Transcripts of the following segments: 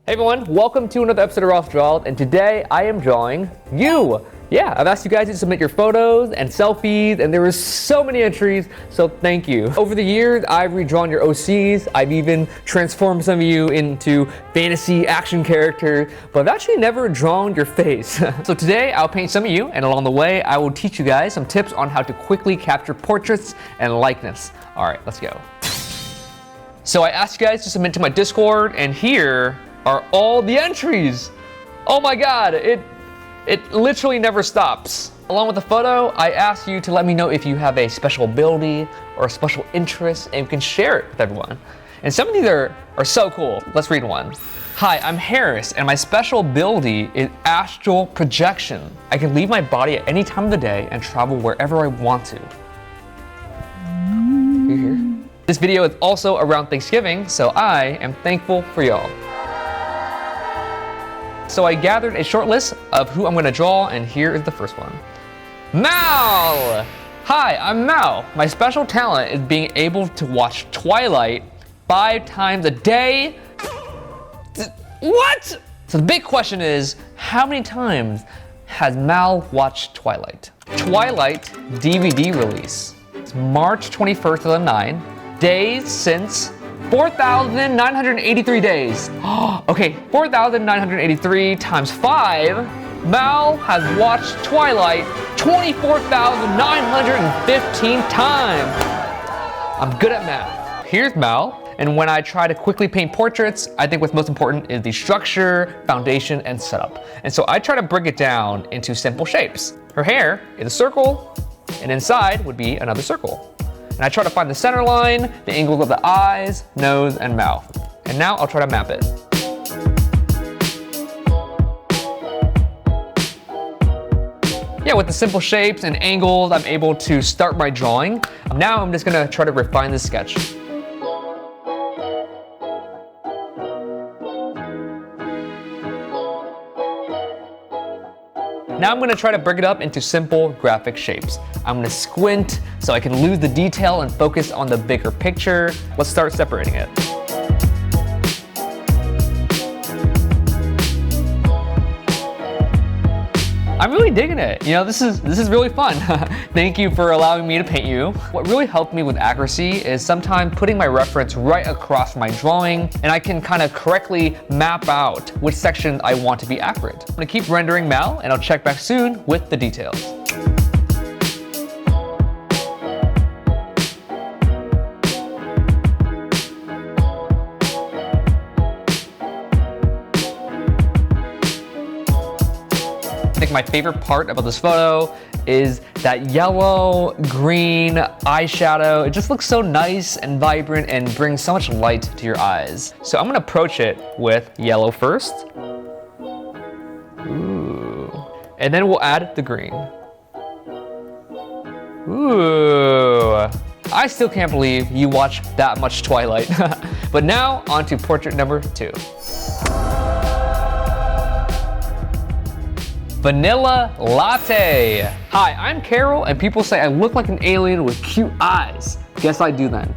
Hey everyone, welcome to another episode of RossDraws, and today I am drawing you. Yeah, I've asked you guys to submit your photos and selfies, and there were so many entries, so thank you. Over the years, I've redrawn your OCs. I've even transformed some of you into fantasy action characters, but I've actually never drawn your face. So today, I'll paint some of you, and along the way, I will teach you guys some tips on how to quickly capture portraits and likeness. All right, let's go. So I asked you guys to submit to my Discord, and here are all the entries. Oh my God, it literally never stops. Along with the photo, I asked you to let me know if you have a special ability or a special interest, and you can share it with everyone. And some of these are so cool. Let's read one. Hi, I'm Harris, and my special ability is astral projection. I can leave my body at any time of the day and travel wherever I want to. You here? This video is also around Thanksgiving, so I am thankful for y'all. So I gathered a short list of who I'm gonna draw, and here is the first one. Mal! Hi, I'm Mal. My special talent is being able to watch Twilight 5 times a day. What? So the big question is, how many times has Mal watched Twilight? Twilight DVD release. It's March 21st, 2009. Days since 4,983 days. Okay, 4,983 times 5. Mal has watched Twilight 24,915 times. I'm good at math. Here's Mal, and when I try to quickly paint portraits, I think what's most important is the structure, foundation, and setup. And so I try to break it down into simple shapes. Her hair is a circle, and inside would be another circle. And I try to find the center line, the angles of the eyes, nose, and mouth. And now I'll try to map it. Yeah, with the simple shapes and angles, I'm able to start my drawing. Now I'm just gonna try to refine this sketch. Now I'm gonna try to break it up into simple graphic shapes. I'm gonna squint so I can lose the detail and focus on the bigger picture. Let's start separating it. I'm really digging it. You know, this is really fun. Thank you for allowing me to paint you. What really helped me with accuracy is sometimes putting my reference right across my drawing, and I can kind of correctly map out which section I want to be accurate. I'm gonna keep rendering Mal, and I'll check back soon with the details. I think my favorite part about this photo is that yellow, green eyeshadow. It just looks so nice and vibrant and brings so much light to your eyes. So I'm gonna approach it with yellow first. Ooh. And then we'll add the green. Ooh. I still can't believe you watched that much Twilight. But now on to portrait number 2. Vanilla Latte. Hi, I'm Carol, and people say I look like an alien with cute eyes. Guess I do then.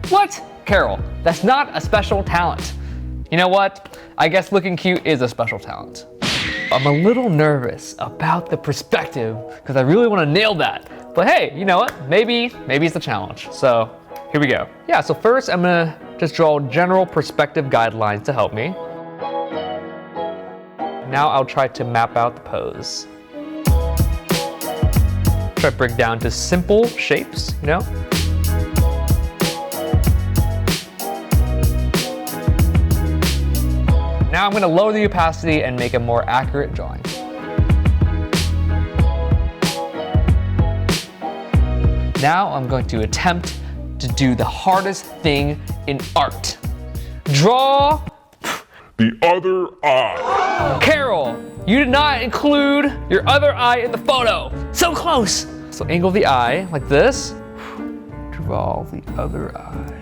What? Carol, that's not a special talent. You know what? I guess looking cute is a special talent. I'm a little nervous about the perspective because I really want to nail that. But hey, you know what? Maybe it's a challenge. So here we go. Yeah, so first I'm gonna just draw general perspective guidelines to help me. Now I'll try to map out the pose. Try to break down to simple shapes, you know? Now I'm gonna lower the opacity and make a more accurate drawing. Now I'm going to attempt to do the hardest thing in art. Draw the other eye. Carol, you did not include your other eye in the photo. So close. So angle the eye like this. Draw the other eye.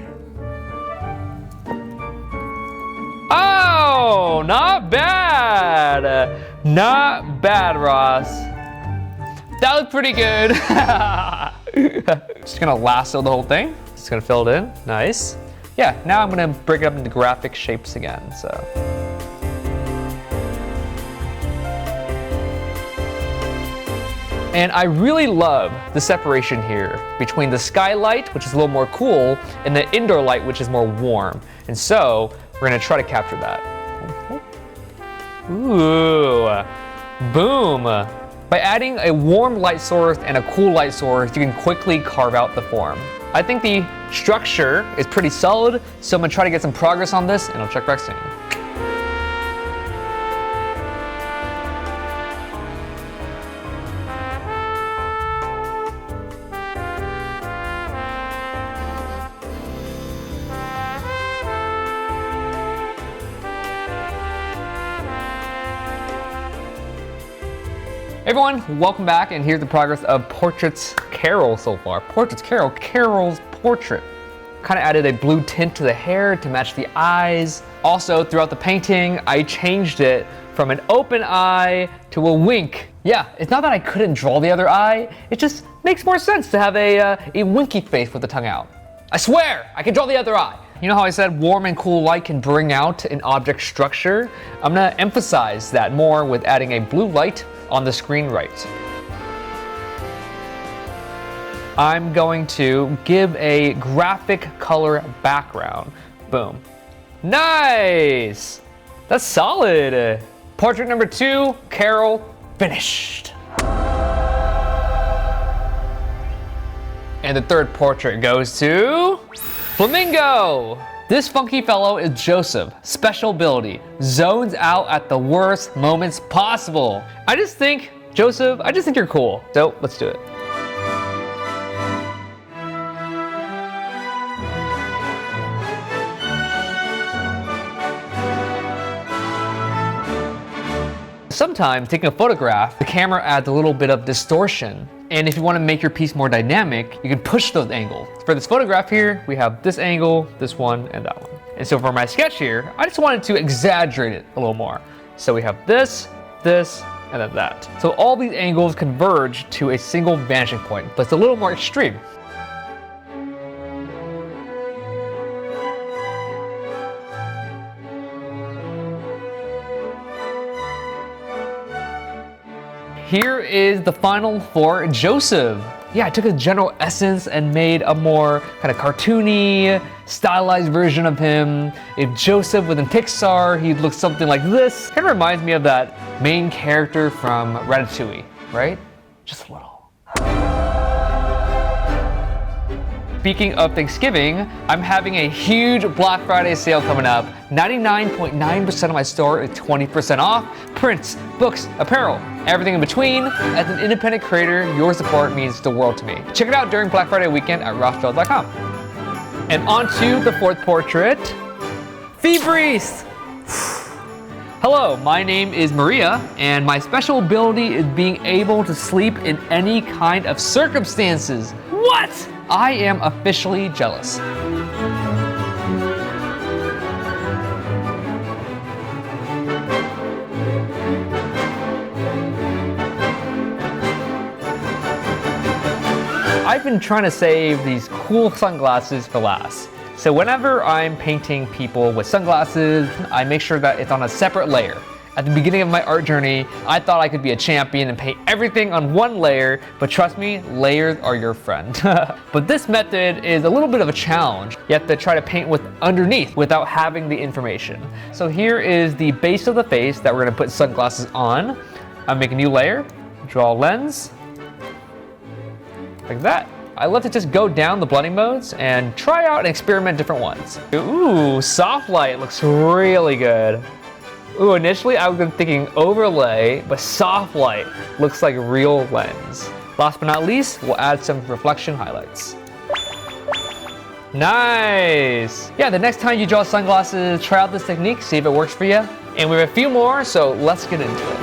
Oh, not bad. Not bad, Ross. That was pretty good. Just gonna lasso the whole thing. Just gonna fill it in. Nice. Yeah, now I'm gonna break it up into graphic shapes again. So And I really love the separation here between the skylight, which is a little more cool, and the indoor light, which is more warm. And so we're gonna try to capture that. Ooh, boom. By adding a warm light source and a cool light source, you can quickly carve out the form. I think the structure is pretty solid, so I'm gonna try to get some progress on this, and I'll check back soon. Hey everyone, welcome back, and here's the progress of Portraits Carol so far. Portraits Carol, Carol's portrait. Kind of added a blue tint to the hair to match the eyes. Also, throughout the painting, I changed it from an open eye to a wink. Yeah, it's not that I couldn't draw the other eye, it just makes more sense to have a winky face with the tongue out. I swear, I can draw the other eye. You know how I said warm and cool light can bring out an object structure? I'm gonna emphasize that more with adding a blue light on the screen right. I'm going to give a graphic color background. Boom. Nice! That's solid. Portrait number 2, Carol, finished. And the third portrait goes to Flamingo. This funky fellow is Joseph. Special ability, zones out at the worst moments possible. I just think, Joseph, you're cool. So let's do it. Sometimes taking a photograph, the camera adds a little bit of distortion. And if you want to make your piece more dynamic, you can push those angles. For this photograph here, we have this angle, this one, and that one. And so for my sketch here, I just wanted to exaggerate it a little more. So we have this, and then that. So all these angles converge to a single vanishing point, but it's a little more extreme. Here is the final for Joseph. Yeah, I took a general essence and made a more kind of cartoony, stylized version of him. If Joseph was in Pixar, he'd look something like this. Kind of reminds me of that main character from Ratatouille, right? Just a little. Speaking of Thanksgiving, I'm having a huge Black Friday sale coming up. 99.9% of my store is 20% off. Prints, books, apparel, everything in between. As an independent creator, your support means the world to me. Check it out during Black Friday weekend at RossDraws.com. And on to the fourth portrait, Febreze. Hello, my name is Maria, and my special ability is being able to sleep in any kind of circumstances. What? I am officially jealous. I've been trying to save these cool sunglasses for last. So whenever I'm painting people with sunglasses, I make sure that it's on a separate layer. At the beginning of my art journey, I thought I could be a champion and paint everything on one layer, but trust me, layers are your friend. But this method is a little bit of a challenge. You have to try to paint with underneath without having the information. So here is the base of the face that we're gonna put sunglasses on. I'm making a new layer, draw a lens, like that. I love to just go down the blending modes and try out and experiment different ones. Ooh, soft light looks really good. Ooh, initially I was thinking overlay, but soft light looks like real lens. Last but not least, we'll add some reflection highlights. Nice! Yeah, the next time you draw sunglasses, try out this technique, see if it works for you. And we have a few more, so let's get into it.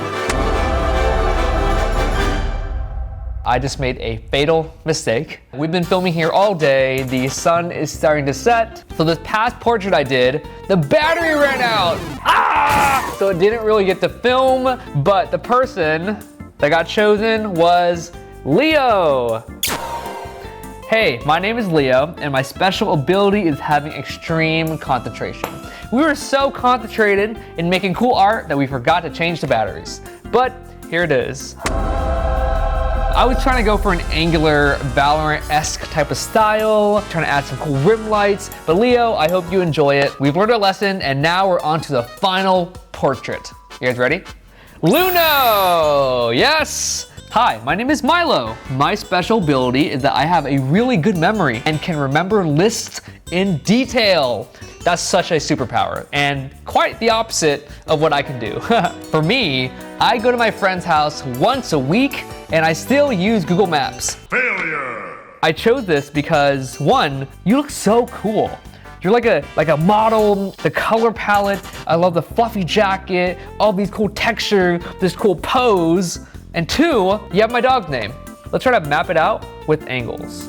I just made a fatal mistake. We've been filming here all day. The sun is starting to set. So this past portrait I did, the battery ran out. Ah! So it didn't really get to film, but the person that got chosen was Leo. Hey, my name is Leo, and my special ability is having extreme concentration. We were so concentrated in making cool art that we forgot to change the batteries. But here it is. I was trying to go for an angular Valorant-esque type of style, trying to add some cool rim lights. But Leo, I hope you enjoy it. We've learned our lesson and now we're on to the final portrait. You guys ready? Luno! Yes! Hi, my name is Milo. My special ability is that I have a really good memory and can remember lists in detail. That's such a superpower and quite the opposite of what I can do. For me, I go to my friend's house once a week and I still use Google Maps. Failure! I chose this because one, you look so cool. You're like a model, the color palette, I love the fluffy jacket, all these cool texture, this cool pose. And two, you have my dog's name. Let's try to map it out with angles.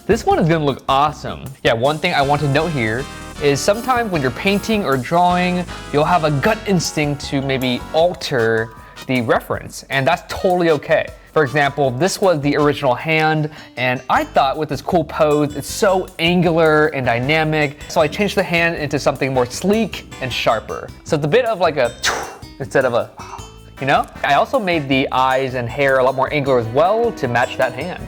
This one is gonna look awesome. Yeah, one thing I want to note here is sometimes when you're painting or drawing, you'll have a gut instinct to maybe alter the reference, and that's totally okay. For example, this was the original hand, and I thought with this cool pose, it's so angular and dynamic, so I changed the hand into something more sleek and sharper. So it's a bit of like a instead of a, you know? I also made the eyes and hair a lot more angular as well to match that hand.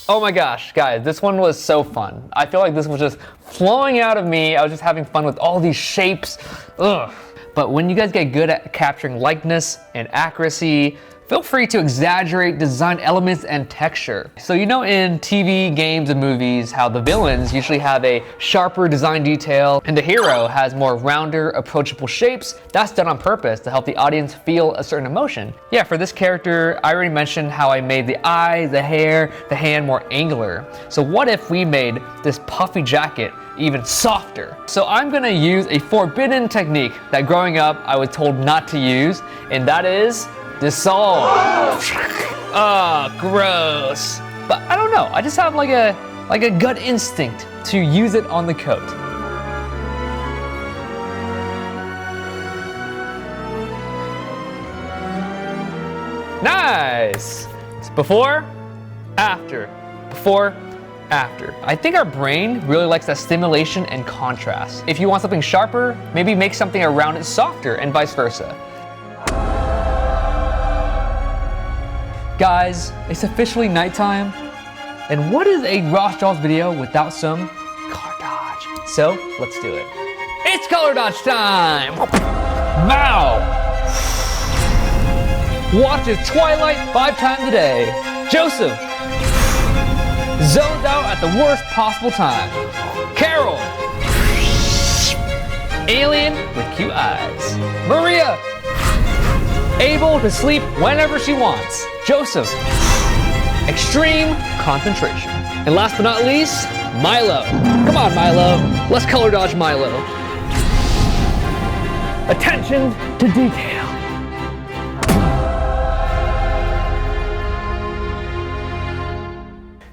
Oh my gosh, guys, this one was so fun. I feel like this was just flowing out of me. I was just having fun with all these shapes. Ugh. But when you guys get good at capturing likeness and accuracy, feel free to exaggerate design elements and texture. So you know in TV, games, and movies how the villains usually have a sharper design detail and the hero has more rounder, approachable shapes. That's done on purpose to help the audience feel a certain emotion. Yeah, for this character, I already mentioned how I made the eyes, the hair, the hand more angular. So what if we made this puffy jacket even softer? So I'm gonna use a forbidden technique that growing up I was told not to use, and that is dissolve. Oh, gross. But I don't know, I just have like a gut instinct to use it on the coat. Nice. It's before, after, before, after. I think our brain really likes that stimulation and contrast. If you want something sharper, maybe make something around it softer and vice versa. Guys, it's officially nighttime, and what is a RossDraws video without some color dodge? So, let's do it. It's color dodge time! Wow! Watches Twilight 5 times a day. Joseph zones out at the worst possible time. Carol, alien with cute eyes. Maria, able to sleep whenever she wants. Joseph, extreme concentration. And last but not least, Milo. Come on, Milo. Let's color dodge Milo. Attention to detail.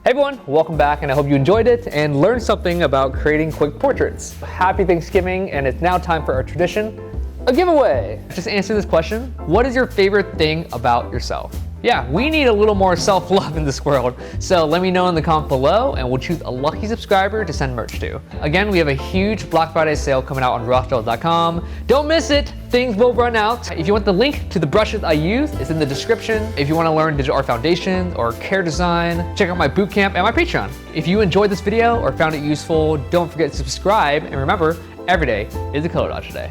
Hey everyone, welcome back, and I hope you enjoyed it and learned something about creating quick portraits. Happy Thanksgiving, and it's now time for our tradition, a giveaway. Just answer this question. What is your favorite thing about yourself? Yeah, we need a little more self-love in this world. So let me know in the comment below and we'll choose a lucky subscriber to send merch to. Again, we have a huge Black Friday sale coming out on RossDraws.com. Don't miss it, things will run out. If you want the link to the brushes I use, it's in the description. If you want to learn digital art foundations or care design, check out my bootcamp and my Patreon. If you enjoyed this video or found it useful, don't forget to subscribe, and remember, every day is a color dodge day.